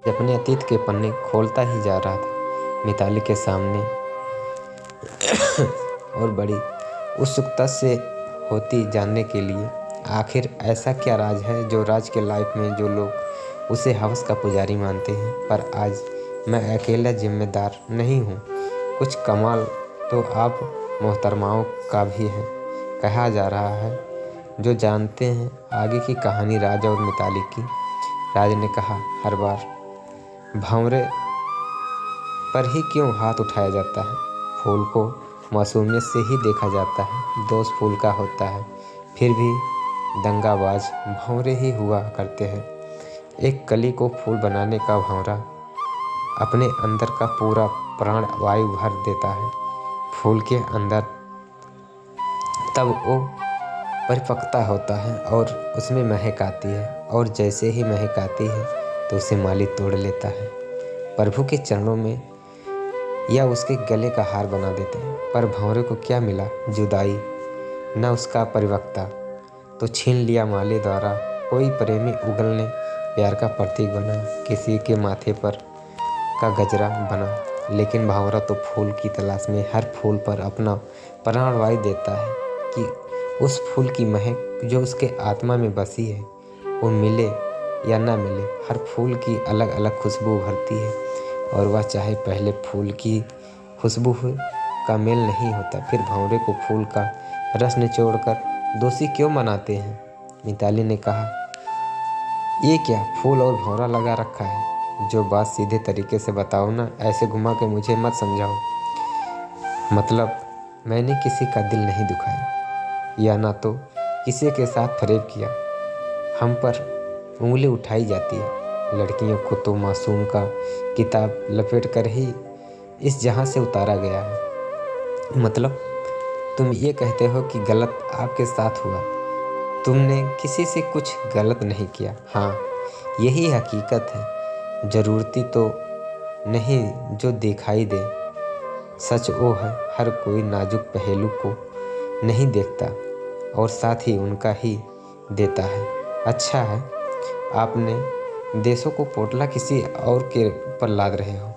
अपने अतीत के पन्ने खोलता ही जा रहा था मिताली के सामने और बड़ी उत्सुकता से होती जानने के लिए आखिर ऐसा क्या राज है जो राज के लाइफ में जो लोग उसे हवस का पुजारी मानते हैं। पर आज मैं अकेला जिम्मेदार नहीं हूँ। कुछ कमाल तो आप मोहतरमाओं का भी है। कहा जा रहा है जो जानते हैं आगे की कहानी राज और मिताली की। राज ने कहा, हर बार भंवरे पर ही क्यों हाथ उठाया जाता है? फूल को मासूमियत से ही देखा जाता है, दोष फूल का होता है, फिर भी दंगाबाज भंवरे ही हुआ करते हैं। एक कली को फूल बनाने का भंवरा अपने अंदर का पूरा प्राण वायु भर देता है फूल के अंदर, तब वो परिपक्वता होता है और उसमें महक आती है, और जैसे ही महक आती है तो उसे माली तोड़ लेता है, प्रभु के चरणों में या उसके गले का हार बना देते हैं। पर भंवरे को क्या मिला? जुदाई, न उसका परिपक्वता तो छीन लिया माली द्वारा। कोई प्रेमी उगलने प्यार का प्रतीक बना, किसी के माथे पर का गजरा बना, लेकिन भंवरा तो फूल की तलाश में हर फूल पर अपना प्राण वायु देता है कि उस फूल की महक जो उसके आत्मा में बसी है वो मिले या ना मिले। हर फूल की अलग अलग खुशबू उभरती है और वह चाहे पहले फूल की खुशबू का मेल नहीं होता, फिर भंवरे को फूल का रस निचोड़कर दोषी क्यों मनाते हैं? मिताली ने कहा, ये क्या फूल और भंवरा लगा रखा है? जो बात सीधे तरीके से बताओ ना, ऐसे घुमा के मुझे मत समझाओ। मतलब मैंने किसी का दिल नहीं दुखाया या ना तो किसी के साथ फरेब किया। हम पर उंगली उठाई जाती है। लड़कियों को तो मासूम का किताब लपेट कर ही इस जहां से उतारा गया है। मतलब तुम ये कहते हो कि गलत आपके साथ हुआ? तुमने किसी से कुछ गलत नहीं किया। हाँ, यही हकीकत है। ज़रूरती तो नहीं जो दिखाई दे। सच वो है हर कोई नाजुक पहलू को नहीं देखता और साथ ही उनका ही देता है। अच्छा है आपने देशों को पोटला किसी और के ऊपर लाद रहे हो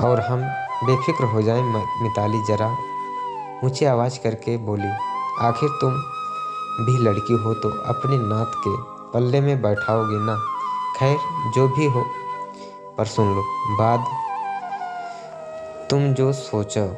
और हम बेफिक्र हो जाएं। मिताली जरा ऊंची आवाज़ करके बोली, आखिर तुम भी लड़की हो तो अपने नात के पल्ले में बैठाओगे ना। खैर जो भी हो, पर सुन लो बात, तुम जो सोचो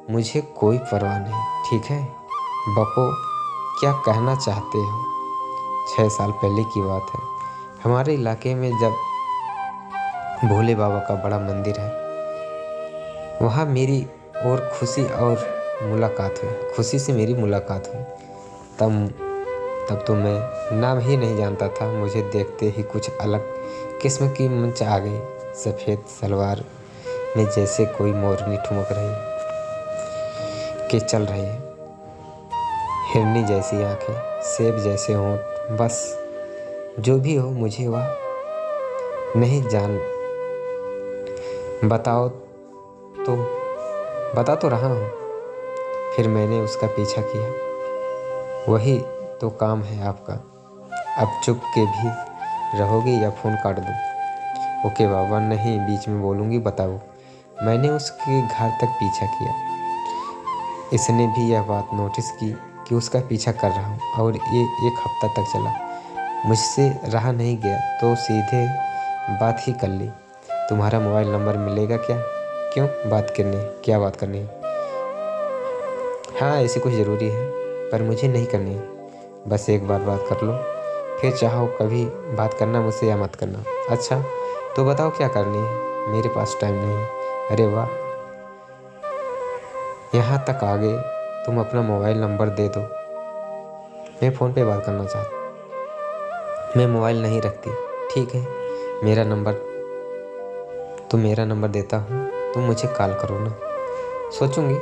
मुझे कोई परवाह नहीं, ठीक है? बको क्या कहना चाहते हो? 6 साल पहले की बात है। हमारे इलाके में जब भोले बाबा का बड़ा मंदिर है, वहाँ मेरी और खुशी से मेरी मुलाकात हुई। तब तो मैं नाम ही नहीं जानता था। मुझे देखते ही कुछ अलग किस्म की मंच आ गई। सफ़ेद सलवार में जैसे कोई मोरनी ठुमक रही के चल रही है, हिरनी जैसी आंखें, सेब जैसे होंठ। बस जो भी हो मुझे वह नहीं जान। बता तो रहा हूँ। फिर मैंने उसका पीछा किया। वही तो काम है आपका। अब चुप के भी रहोगे या फ़ोन काट दूँ? ओके बाबा, नहीं बीच में बोलूँगी, बताओ। मैंने उसके घर तक पीछा किया। इसने भी यह बात नोटिस की कि उसका पीछा कर रहा हूँ और ये 1 हफ्ता तक चला। मुझसे रहा नहीं गया तो सीधे बात ही कर ली। तुम्हारा मोबाइल नंबर मिलेगा क्या? क्यों? क्या बात करनी है? हाँ, ऐसी कुछ ज़रूरी है पर मुझे नहीं करनी है। बस एक बार बात कर लो, फिर चाहो कभी बात करना मुझसे या मत करना। अच्छा तो बताओ क्या करनी है? मेरे पास टाइम नहीं है। अरे वाह, यहाँ तक आ गए। तुम अपना मोबाइल नंबर दे दो, मैं फ़ोन पे बात करना चाहता। मैं मोबाइल नहीं रखती। ठीक है, मेरा नंबर देता हूँ, तुम मुझे कॉल करो ना। सोचूंगी।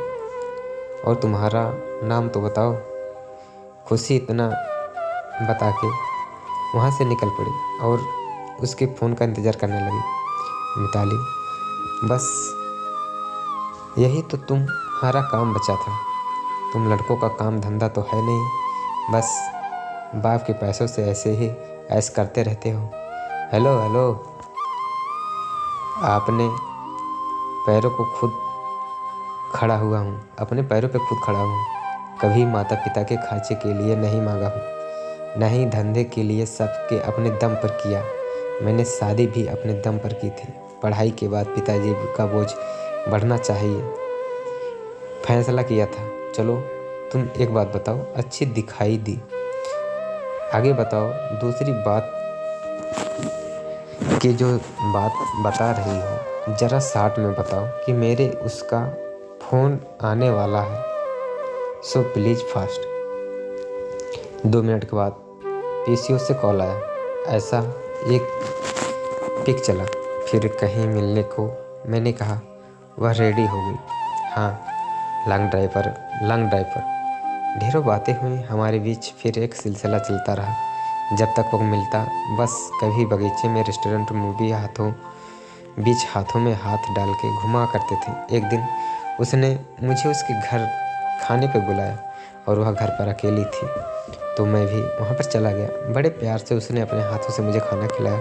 और तुम्हारा नाम तो बताओ। खुशी इतना बता के वहाँ से निकल पड़ी और उसके फ़ोन का इंतज़ार करने लगी। मिताली, बस यही तो तुम्हारा काम बचा था। तुम लड़कों का काम धंधा तो है नहीं, बस बाप के पैसों से ऐसे ही ऐश करते रहते हो। हेलो, अपने पैरों को खुद खड़ा हुआ हूँ, अपने पैरों पे खुद खड़ा हूँ। कभी माता पिता के खर्चे के लिए नहीं मांगा हूँ, न ही धंधे के लिए, सबके अपने दम पर किया। मैंने शादी भी अपने दम पर की थी। पढ़ाई के बाद पिताजी का बोझ बढ़ना चाहिए, फैसला किया था। चलो तुम एक बात बताओ, अच्छी दिखाई दी, आगे बताओ। दूसरी बात कि जो बात बता रही हो ज़रा शार्ट में बताओ कि मेरे उसका फ़ोन आने वाला है, सो प्लीज़ फास्ट। 2 मिनट के बाद पीसीओ से कॉल आया। ऐसा एक पिक चला, फिर कहीं मिलने को मैंने कहा। वह रेडी हो गई। हाँ, लॉन्ग ड्राइव पर। ढेरों बातें हुई हमारे बीच, फिर एक सिलसिला चलता रहा जब तक वो मिलता। बस कभी बगीचे में, रेस्टोरेंट में भी हाथों में हाथ डाल के घुमा करते थे। एक दिन उसने मुझे उसके घर खाने पे बुलाया और वह घर पर अकेली थी, तो मैं भी वहाँ पर चला गया। बड़े प्यार से उसने अपने हाथों से मुझे खाना खिलाया,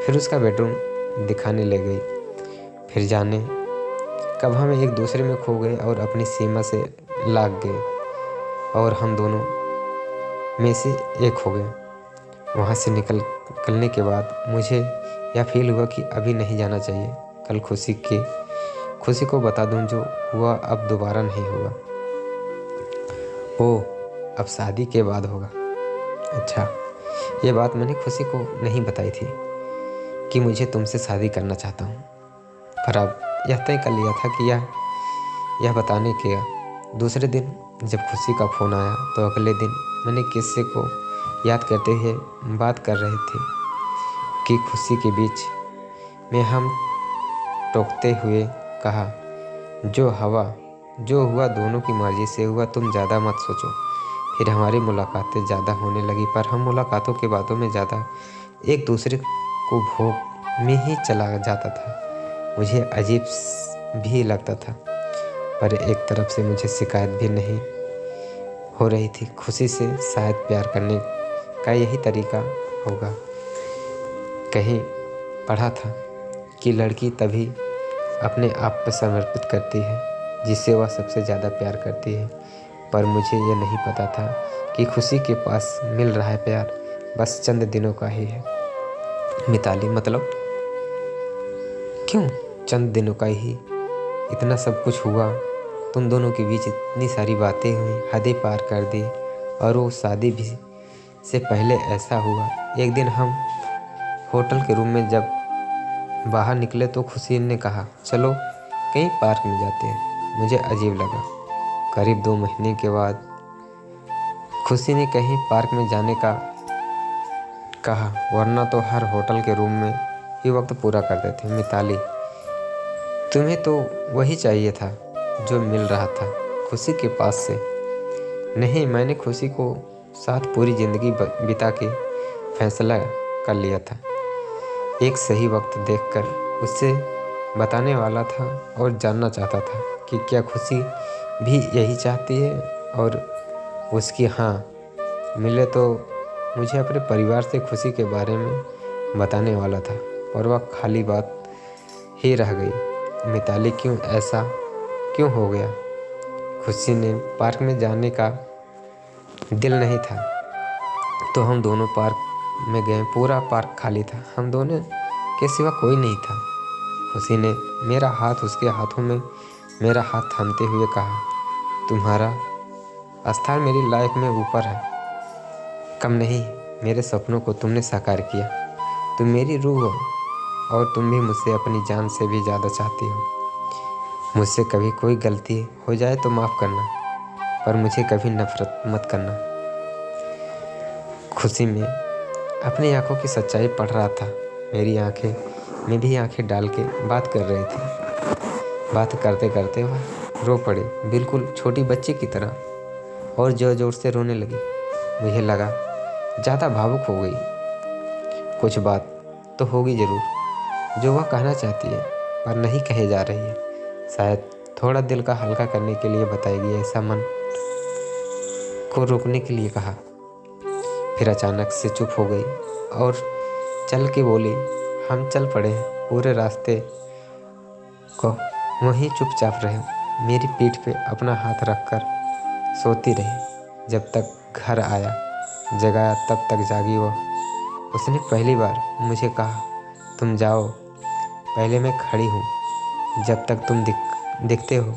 फिर उसका बेडरूम दिखाने ले गई। फिर जाने कब हम एक दूसरे में खो गए और अपनी सीमा से लाग गए, और हम दोनों में से एक हो गए। वहाँ से निकलने के बाद मुझे यह फील हुआ कि अभी नहीं जाना चाहिए। कल खुशी को बता दूं, जो हुआ अब दोबारा नहीं होगा। ओह, अब शादी के बाद होगा। अच्छा, ये बात मैंने खुशी को नहीं बताई थी कि मुझे तुमसे शादी करना चाहता हूँ, पर अब यह तय कर लिया था कि यह बताने के। दूसरे दिन जब खुशी का फ़ोन आया तो अगले दिन मैंने किस्से को याद करते हुए बात कर रहे थे कि खुशी के बीच में हम टोकते हुए कहा, जो हुआ दोनों की मर्जी से हुआ, तुम ज़्यादा मत सोचो। फिर हमारी मुलाकातें ज़्यादा होने लगी, पर हम मुलाकातों के बातों में ज़्यादा एक दूसरे को भोग में ही चला जाता था। मुझे अजीब भी लगता था, पर एक तरफ से मुझे शिकायत भी नहीं हो रही थी। खुशी से शायद प्यार करने का यही तरीका होगा। कहीं पढ़ा था कि लड़की तभी अपने आप पर समर्पित करती है जिससे वह सबसे ज़्यादा प्यार करती है, पर मुझे ये नहीं पता था कि खुशी के पास मिल रहा है प्यार बस चंद दिनों का ही है। मिताली, मतलब क्यों चंद दिनों का ही? इतना सब कुछ हुआ, तुम दोनों के बीच इतनी सारी बातें हुई, हदें पार कर दी, और वो शादी भी से पहले ऐसा हुआ। एक दिन हम होटल के रूम में जब बाहर निकले तो खुशी ने कहा, चलो कहीं पार्क में जाते हैं। मुझे अजीब लगा। करीब 2 महीने के बाद खुशी ने कहीं पार्क में जाने का कहा, वरना तो हर होटल के रूम में ही वक्त पूरा करते थे। मिताली, तुम्हें तो वही चाहिए था जो मिल रहा था खुशी के पास से। नहीं, मैंने खुशी को साथ पूरी ज़िंदगी बिता के फैसला कर लिया था। एक सही वक्त देखकर उससे बताने वाला था और जानना चाहता था कि क्या खुशी भी यही चाहती है, और उसकी हाँ मिले तो मुझे अपने परिवार से खुशी के बारे में बताने वाला था, और वह खाली बात ही रह गई। मिताली, ऐसा क्यों हो गया? खुशी ने पार्क में जाने का दिल नहीं था, तो हम दोनों पार्क में गए। पूरा पार्क खाली था, हम दोनों के सिवा कोई नहीं था। खुशी ने मेरा हाथ उसके हाथों में मेरा हाथ थामते हुए कहा, तुम्हारा स्थान मेरी लाइफ में ऊपर है, कम नहीं। मेरे सपनों को तुमने साकार किया। तुम मेरी रूह हो, और तुम भी मुझसे अपनी जान से भी ज़्यादा चाहती हो। मुझसे कभी कोई गलती हो जाए तो माफ़ करना, पर मुझे कभी नफरत मत करना। खुशी में अपनी आंखों की सच्चाई पढ़ रहा था। मेरी आंखें में भी आंखें डाल के बात कर रही थी। बात करते करते वह रो पड़ी, बिल्कुल छोटी बच्ची की तरह, और जोर जोर से रोने लगी। मुझे लगा ज़्यादा भावुक हो गई। कुछ बात तो होगी ज़रूर जो वह कहना चाहती है पर नहीं कहे जा रही है। शायद थोड़ा दिल का हल्का करने के लिए बताएगी, ऐसा मन को रोकने के लिए कहा। फिर अचानक से चुप हो गई और चल के बोली, हम चल पड़े। पूरे रास्ते को वहीं चुपचाप रहे। मेरी पीठ पे अपना हाथ रखकर सोती रही। जब तक घर आया, जगाया तब तक जागी वो। उसने पहली बार मुझे कहा, तुम जाओ, पहले मैं खड़ी हूँ। जब तक तुम दिखते हो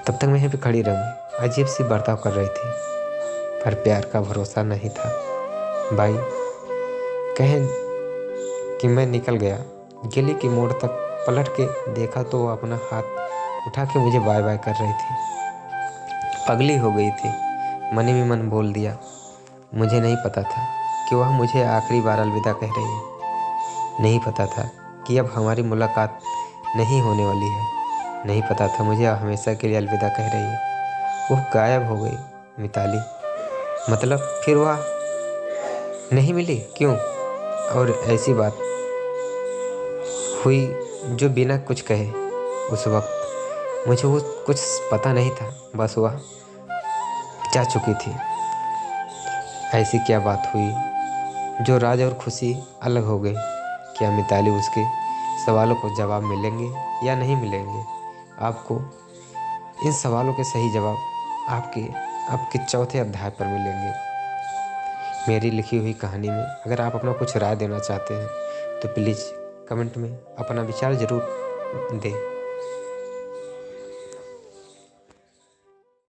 तब तक मैं यहीं पे खड़ी रहूँगी। अजीब सी बर्ताव कर रही थी, पर प्यार का भरोसा नहीं था। भाई कहें कि मैं निकल गया। गली के मोड़ तक पलट के देखा तो वो अपना हाथ उठा के मुझे बाय बाय कर रही थी। पगली हो गई थी। मन ही मन बोल दिया, मुझे नहीं पता था कि वह मुझे आखिरी बार अलविदा कह रही है। नहीं पता था कि अब हमारी मुलाकात नहीं होने वाली है। नहीं पता था मुझे हमेशा के लिए अलविदा कह रही है। वो गायब हो गई मिताली। मतलब फिर वह नहीं मिली? क्यों? और ऐसी बात हुई जो बिना कुछ कहे। उस वक्त मुझे वो कुछ पता नहीं था, बस वह जा चुकी थी। ऐसी क्या बात हुई जो राज और खुशी अलग हो गई? क्या मिताली उसके सवालों को जवाब मिलेंगे या नहीं मिलेंगे? आपको इन सवालों के सही जवाब आपके चौथे अध्याय पर मिलेंगे। मेरी लिखी हुई कहानी में अगर आप अपना कुछ राय देना चाहते हैं तो प्लीज़ कमेंट में अपना विचार ज़रूर दें।